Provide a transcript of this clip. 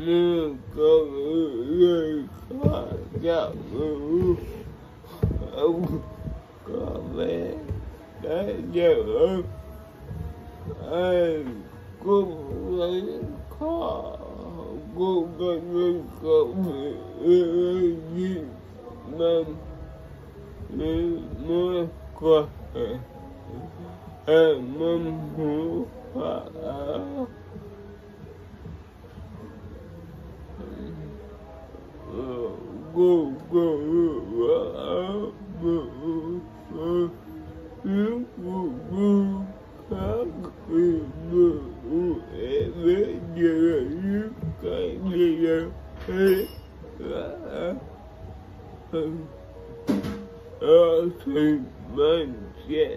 mưa có người khó gặp ông có vẻ đã giờ ai cũng lấy khó cũng có người không gì mà mưa qua mong muốn thì mình sẽ